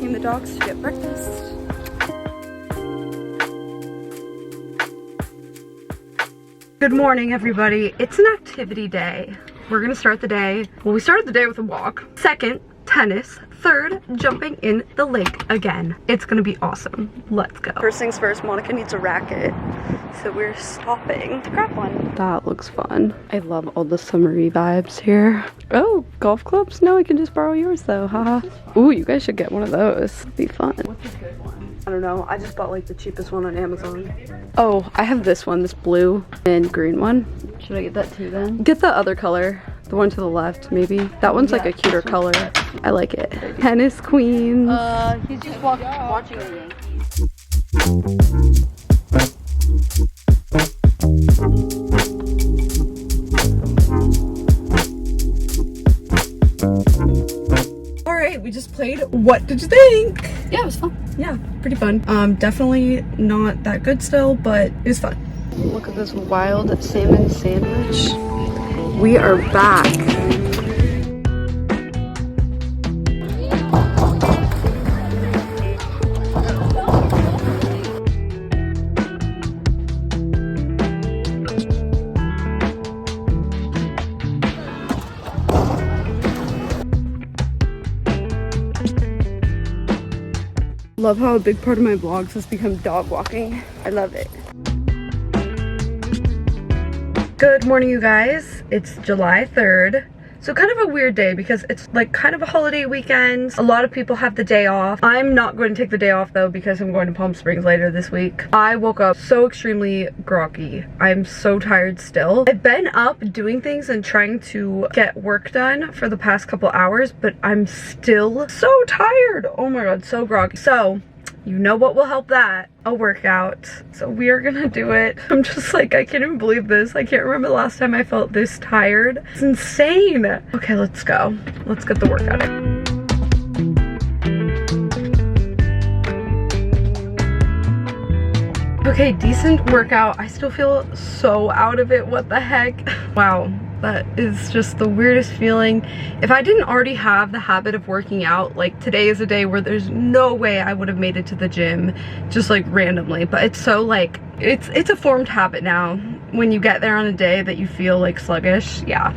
walking the dogs to get breakfast. Good morning, everybody. It's an activity day. We're gonna start the day, well, we started the day with a walk. Second, tennis. Third, jumping in the lake again. It's gonna be awesome. Let's go. First things first, Monica needs a racket. So we're stopping to grab one. That looks fun. I love all the summery vibes here. Oh, golf clubs? No, I can just borrow yours though, haha. Ooh, you guys should get one of those. It'd be fun. What's a good one? I don't know. I just bought like the cheapest one on Amazon. Oh, I have this one, this blue and green one. Should I get that too then? Get the other color. The one to the left, maybe. That one's like a cuter color. I like it. Tennis queens. He's just watching the Yankees. Alright, we just played. What did you think? Yeah, it was fun. Yeah, pretty fun. Definitely not that good still, but it was fun. Look at this wild salmon sandwich. We are back. Love how a big part of my vlogs has become dog walking. I love it. Good morning, you guys. It's July 3rd. So kind of a weird day because it's like kind of a holiday weekend. A lot of people have the day off. I'm not going to take the day off though because I'm going to Palm Springs later this week. I woke up so extremely groggy. I'm so tired still. I've been up doing things and trying to get work done for the past couple hours, but I'm still so tired. Oh my god, so groggy. So you know what will help that? A workout. So we are gonna do it. I'm just like, I can't even believe this. I can't remember the last time I felt this tired. It's insane. Okay, let's go. Let's get the workout in. Okay, decent workout. I still feel so out of it. What the heck? Wow. That is just the weirdest feeling. If I didn't already have the habit of working out, like today is a day where there's no way I would have made it to the gym just like randomly, but it's so like, it's a formed habit now. When you get there on a day that you feel like sluggish, yeah.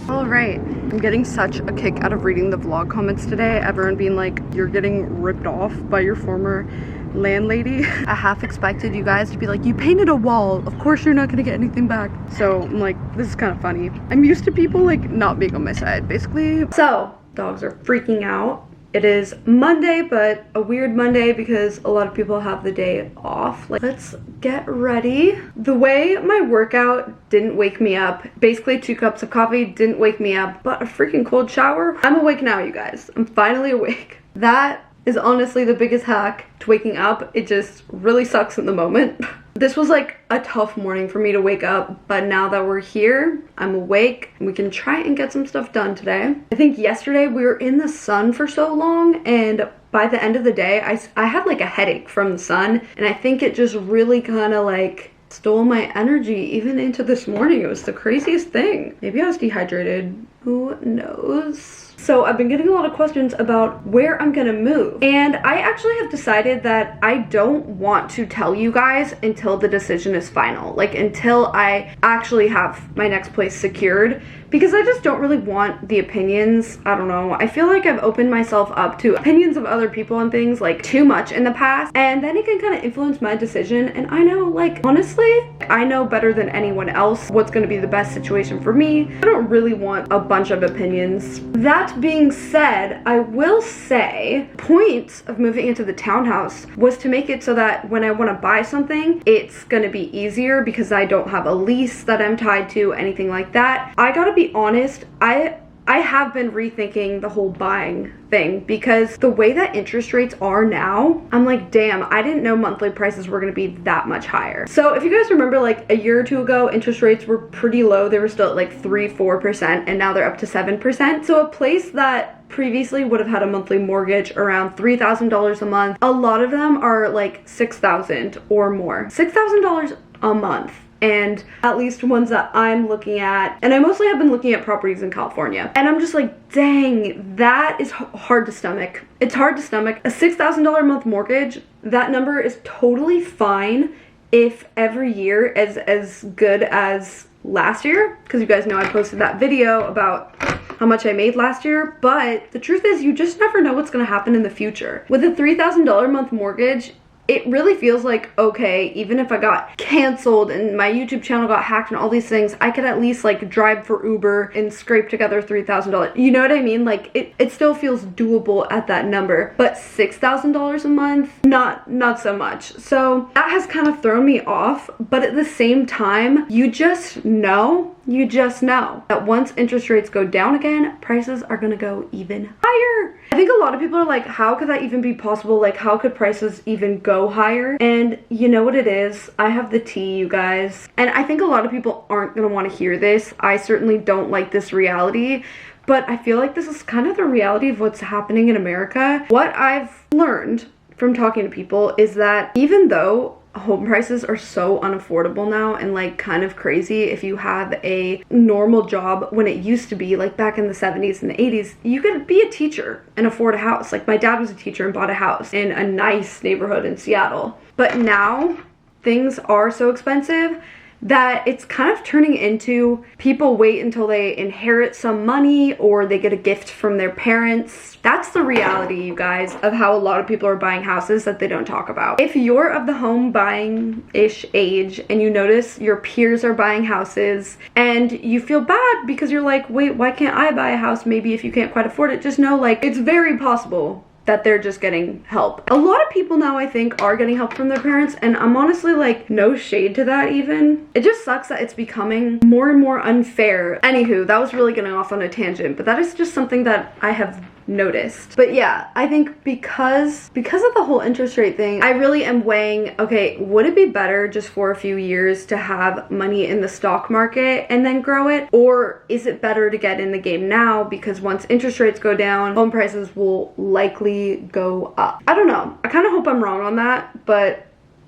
All right, I'm getting such a kick out of reading the vlog comments today. Everyone being like, you're getting ripped off by your former landlady. I half expected you guys to be like, you painted a wall, of course you're not gonna get anything back. So I'm like, this is kind of funny. I'm used to people like not being on my side basically. So dogs are freaking out. It is Monday, but a weird Monday because a lot of people have the day off. Like, let's get ready. The way my workout didn't wake me up, basically 2 cups of coffee didn't wake me up, but a freaking cold shower. I'm awake now, you guys. I'm finally awake. That is honestly the biggest hack to waking up. It just really sucks in the moment. This was like a tough morning for me to wake up, but now that we're here, I'm awake and we can try and get some stuff done today. I think yesterday we were in the sun for so long, and by the end of the day, I had like a headache from the sun, and I think it just really kind of like stole my energy even into this morning. It was the craziest thing. Maybe I was dehydrated. Who knows? So I've been getting a lot of questions about where I'm gonna move, and I actually have decided that I don't want to tell you guys until the decision is final, like until I actually have my next place secured, because I just don't really want the opinions. I don't know, I feel like I've opened myself up to opinions of other people and things like too much in the past, and then it can kind of influence my decision. And I know, like, honestly, I know better than anyone else what's going to be the best situation for me. I don't really want a bunch of opinions. That being said, I will say point of moving into the townhouse was to make it so that when I want to buy something, it's going to be easier because I don't have a lease that I'm tied to, anything like that. I gotta be honest, I have been rethinking the whole buying thing because the way that interest rates are now, I'm like, damn, I didn't know monthly prices were gonna be that much higher. So if you guys remember, like a year or two ago, interest rates were pretty low. They were still at like 3-4%, and now they're up to 7%. So a place that previously would have had a monthly mortgage around $3,000 a month, a lot of them are like $6,000 or more. $6,000 a month. and at least ones that I'm looking at, and I mostly have been looking at properties in California, and I'm just like, dang, that is hard to stomach. It's hard to stomach. A $6,000 a month mortgage, that number is totally fine if every year is as good as last year, because you guys know I posted that video about how much I made last year, but the truth is you just never know what's going to happen in the future. With a $3,000 a month mortgage, it really feels like, okay, even if I got canceled and my YouTube channel got hacked and all these things, I could at least like drive for Uber and scrape together $3,000. You know what I mean? Like it still feels doable at that number, but $6,000 a month, not so much. So that has kind of thrown me off, but at the same time, you just know that once interest rates go down again, prices are gonna go even higher. I think a lot of people are like, how could that even be possible? Like, how could prices even go higher? And you know what it is? I have the tea, you guys. And I think a lot of people aren't gonna wanna hear this. I certainly don't like this reality, but I feel like this is kind of the reality of what's happening in America. What I've learned from talking to people is that even though home prices are so unaffordable now and like kind of crazy, if you have a normal job, when it used to be like back in the 70s and the 80s, you could be a teacher and afford a house. Like my dad was a teacher and bought a house in a nice neighborhood in Seattle. But now things are so expensive that it's kind of turning into people wait until they inherit some money or they get a gift from their parents. That's the reality, you guys, of how a lot of people are buying houses that they don't talk about. If you're of the home buying-ish age and you notice your peers are buying houses and you feel bad because you're like, wait, why can't I buy a house? Maybe if you can't quite afford it, just know like it's very possible that they're just getting help. A lot of people now, I think, are getting help from their parents, and I'm honestly like, no shade to that even. It just sucks that it's becoming more and more unfair. Anywho, that was really getting off on a tangent, but that is just something that I have noticed. But yeah, I think because of the whole interest rate thing, I really am weighing, okay, would it be better just for a few years to have money in the stock market and then grow it? Or is it better to get in the game now, because once interest rates go down, home prices will likely go up? I don't know. I kind of hope I'm wrong on that, but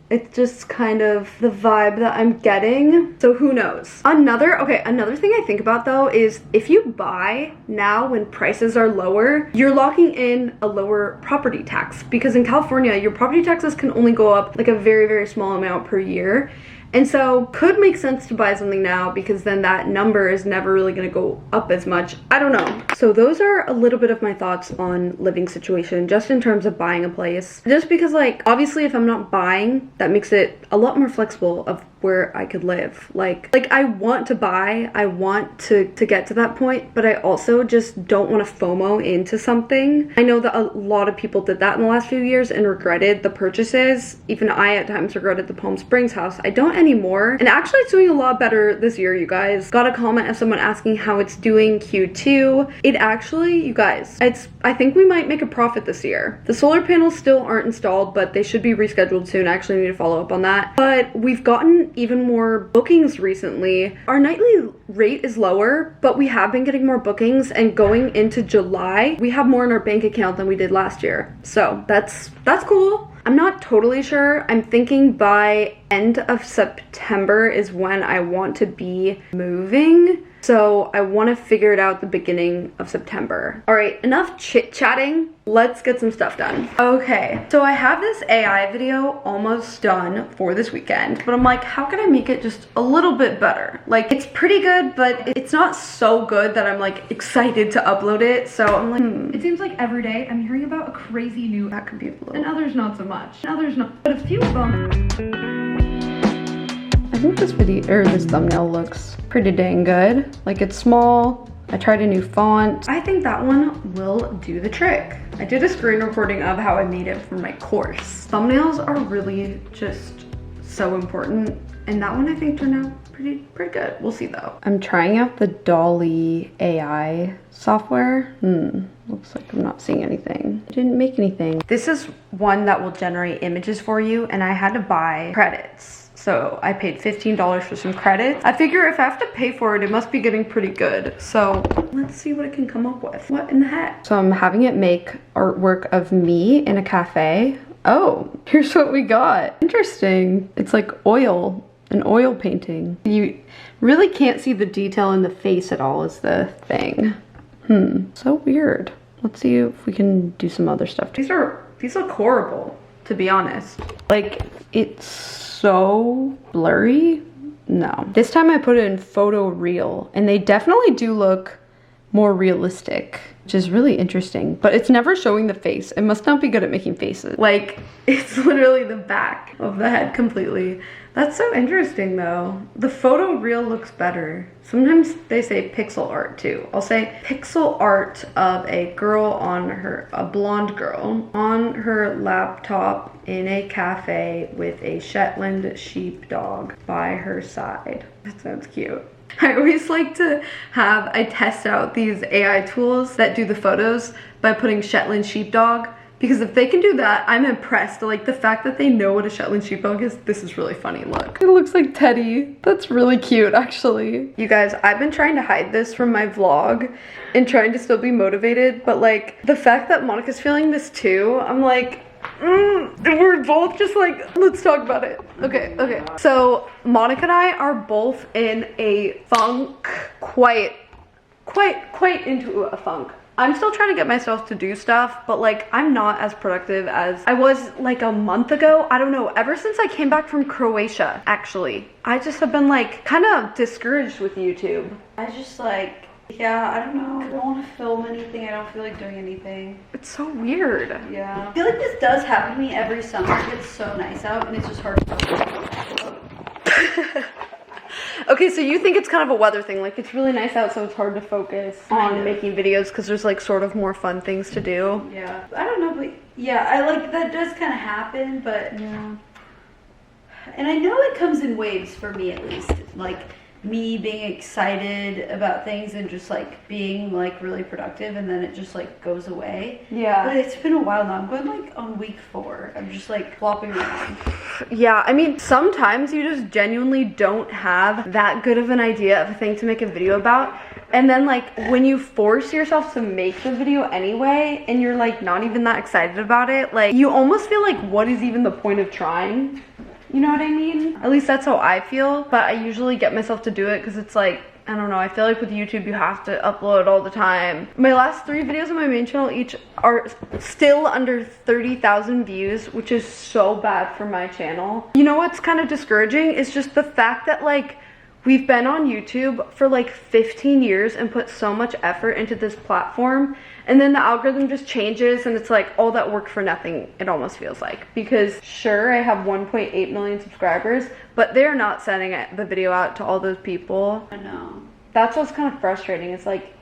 it's just kind of the vibe that I'm getting. So who knows? Another thing I think about though is if you buy now when prices are lower, you're locking in a lower property tax, because in California, your property taxes can only go up like a very, very small amount per year. And so could make sense to buy something now, because then that number is never really going to go up as much. I don't know. So those are a little bit of my thoughts on living situation, just in terms of buying a place. Just because like, obviously if I'm not buying, that makes it a lot more flexible of where I could live. Like I want to buy, I want to get to that point, but I also just don't want to FOMO into something. I know that a lot of people did that in the last few years and regretted the purchases. Even I at times regretted the Palm Springs house. I don't anymore. And actually it's doing a lot better this year, you guys. Got a comment of someone asking how it's doing Q2. It actually, you guys, I think we might make a profit this year. The solar panels still aren't installed, but they should be rescheduled soon. I actually need to follow up on that. But we've gotten even more bookings recently. Our nightly rate is lower, but we have been getting more bookings, and going into July, we have more in our bank account than we did last year. So that's cool. I'm not totally sure. I'm thinking by end of September is when I want to be moving. So I want to figure it out the beginning of September. All right, enough chit-chatting. Let's get some stuff done. Okay, so I have this AI video almost done for this weekend, but I'm like, how can I make it just a little bit better? Like, it's pretty good, but it's not so good that I'm like excited to upload it. So I'm like, It seems like every day I'm hearing about a crazy new app computer, and others not so much. And others not, but a few of them. I think this video, or this thumbnail looks pretty dang good. Like, it's small. I tried a new font. I think that one will do the trick. I did a screen recording of how I made it for my course. Thumbnails are really just so important, and that one I think turned out pretty good. We'll see though. I'm trying out the Dolly AI software. Looks like I'm not seeing anything. I didn't make anything. This is one that will generate images for you, and I had to buy credits. So I paid $15 for some credits. I figure if I have to pay for it, it must be getting pretty good. So let's see what it can come up with. What in the heck? So I'm having it make artwork of me in a cafe. Oh, here's what we got. Interesting. It's like oil An oil painting. You really can't see the detail in the face at all is the thing. So weird. Let's see if we can do some other stuff. These look horrible, to be honest. Like, it's so blurry. No. This time I put it in photo real, and they definitely do look more realistic, which is really interesting, but it's never showing the face. It must not be good at making faces. Like, it's literally the back of the head completely. That's so interesting though. The photo real looks better. Sometimes they say pixel art too. I'll say pixel art of a girl a blonde girl on her laptop in a cafe with a Shetland sheepdog by her side. That sounds cute. I always like to I test out these AI tools that do the photos by putting Shetland sheepdog, because if they can do that, I'm impressed. Like, the fact that they know what a Shetland sheepdog is, this is really funny. Look, it looks like Teddy. That's really cute, actually. You guys, I've been trying to hide this from my vlog and trying to still be motivated, but like, the fact that Monica's feeling this too, I'm like, we're both just like, let's talk about it. Okay. So Monica and I are both in a funk, quite into a funk. I'm still trying to get myself to do stuff, but like, I'm not as productive as I was like a month ago. I don't know, ever since I came back from Croatia, actually. I just have been like kind of discouraged with YouTube. I just like, yeah, I don't know. I don't want to film anything. I don't feel like doing anything. It's so weird. Yeah. I feel like this does happen to me every summer. It gets so nice out and it's just hard to Okay, so you think it's kind of a weather thing. Like, it's really nice out, so it's hard to focus on making videos because there's like sort of more fun things to do. Yeah. I don't know, but yeah, I like that does kind of happen, but yeah. And I know it comes in waves for me, at least. Like, me being excited about things and just like being like really productive, and then it just like goes away. Yeah. But it's been a while now. I'm going like on week 4. I'm just like flopping around. Yeah, I mean, sometimes you just genuinely don't have that good of an idea of a thing to make a video about. And then like when you force yourself to make the video anyway, and you're like not even that excited about it, like you almost feel like, what is even the point of trying? You know what I mean? At least that's how I feel, but I usually get myself to do it because it's like, I don't know, I feel like with YouTube you have to upload all the time. My last 3 videos on my main channel each are still under 30,000 views, which is so bad for my channel. You know what's kind of discouraging is just the fact that like we've been on YouTube for like 15 years and put so much effort into this platform, and then the algorithm just changes and it's like all that work for nothing, it almost feels like. Because sure, I have 1.8 million subscribers, but they're not sending the video out to all those people. I know. That's what's kind of frustrating. It's like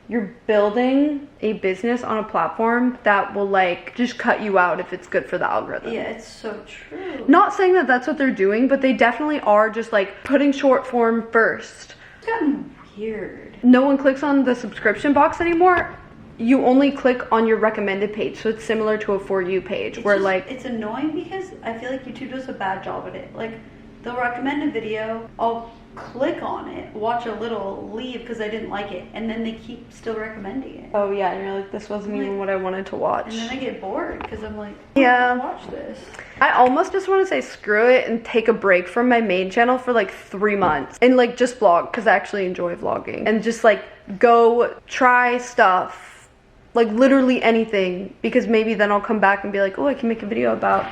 you're building a business on a platform that will like just cut you out if it's good for the algorithm. Yeah, it's so true. Not saying that that's what they're doing, but they definitely are just like putting short form first. It's gotten weird. No one clicks on the subscription box anymore. You only click on your recommended page, so it's similar to a For You page. It's where just, like, it's annoying because I feel like YouTube does a bad job at it. Like, they'll recommend a video, I'll click on it, watch a little, leave because I didn't like it, and then they keep still recommending it. Oh yeah, and you're like, this wasn't even what I wanted to watch. And then I get bored because I'm like, yeah, watch this. I almost just want to say screw it and take a break from my main channel for like 3 months and like just vlog, because I actually enjoy vlogging, and just like go try stuff, like literally anything, because maybe then I'll come back and be like, oh, I can make a video about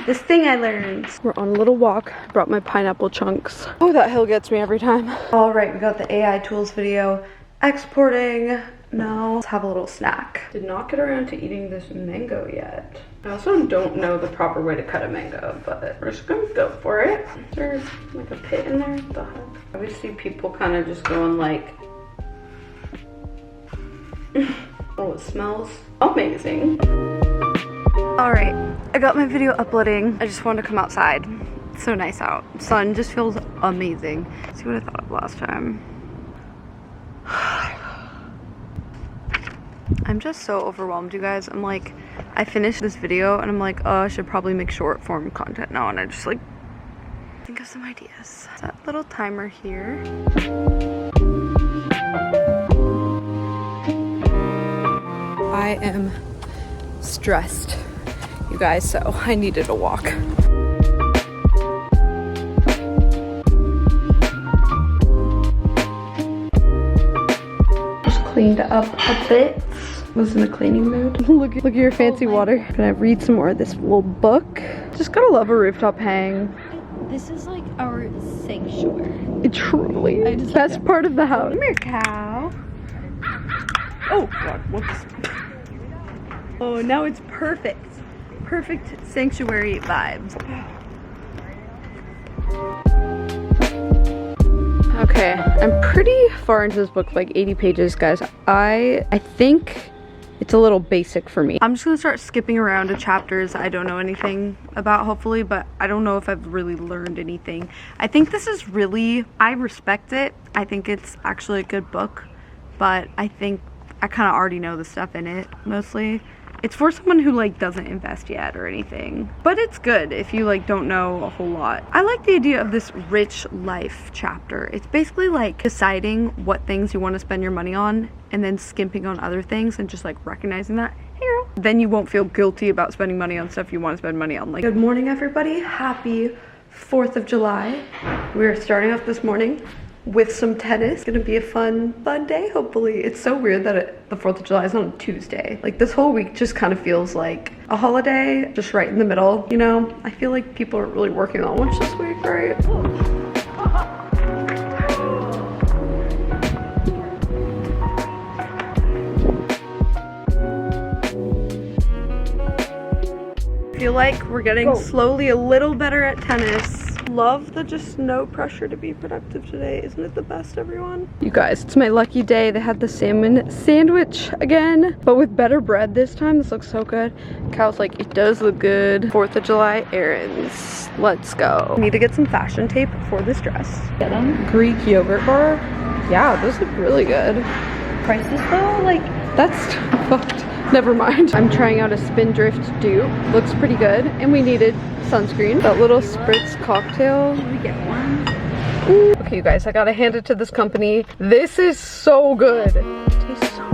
this thing I learned. We're on a little walk. I brought my pineapple chunks. Oh, that hill gets me every time. All right, we got the AI tools video exporting. Now let's have a little snack. Did not get around to eating this mango yet. I also don't know the proper way to cut a mango, but we're just gonna go for it. Is there like a pit in there? What the heck? I always see people kind of just going like, oh, it smells amazing. All right, I got my video uploading. I just wanted to come outside. It's so nice out. Sun just feels amazing. Let's see what I thought of last time. I'm just so overwhelmed, you guys. I'm like, I finished this video and I'm like, oh, I should probably make short form content now. And I just like think of some ideas. That little timer here. I am stressed, you guys, so I needed a walk. cleaned up a bit. Was in a cleaning mood. look at your fancy water. Gonna read some more of this little book. Just gotta love a rooftop hang. This is like our sanctuary. It truly is. Best part of the house. Come here, cow. Oh god, whoops. Oh, now it's perfect. Perfect sanctuary vibes. Okay, I'm pretty far into this book, like 80 pages, guys. I think it's a little basic for me. I'm just gonna start skipping around to chapters I don't know anything about, hopefully, but I don't know if I've really learned anything. I think this is really, I respect it. I think it's actually a good book, but I think I kind of already know the stuff in it, mostly. It's for someone who like doesn't invest yet or anything, but it's good if you like don't know a whole lot. I like the idea of this rich life chapter. It's basically like deciding what things you want to spend your money on and then skimping on other things and just like recognizing that. Hey girl. Then you won't feel guilty about spending money on stuff you want to spend money on. Like, good morning everybody, happy 4th of July. We're starting off this morning with some tennis. It's gonna be a fun day, hopefully. It's so weird that the 4th of July is on a Tuesday. Like, this whole week just kind of feels like a holiday, just right in the middle, you know? I feel like people aren't really working on much this week, right? I feel like we're getting slowly a little better at tennis. Love the just no pressure to be productive today. Isn't it the best, everyone? You guys, it's my lucky day. They had the salmon sandwich again, but with better bread this time. This looks so good. Cal's like, it does look good. 4th of July errands. Let's go. I need to get some fashion tape for this dress. Get them. Greek yogurt bar. Yeah, those look really good. Prices though, like that's fucked. Never mind. I'm trying out a Spindrift dupe. Looks pretty good. And we needed sunscreen. That little spritz cocktail. Can we get one? Ooh. Okay, you guys, I gotta hand it to this company. This is so good. It tastes so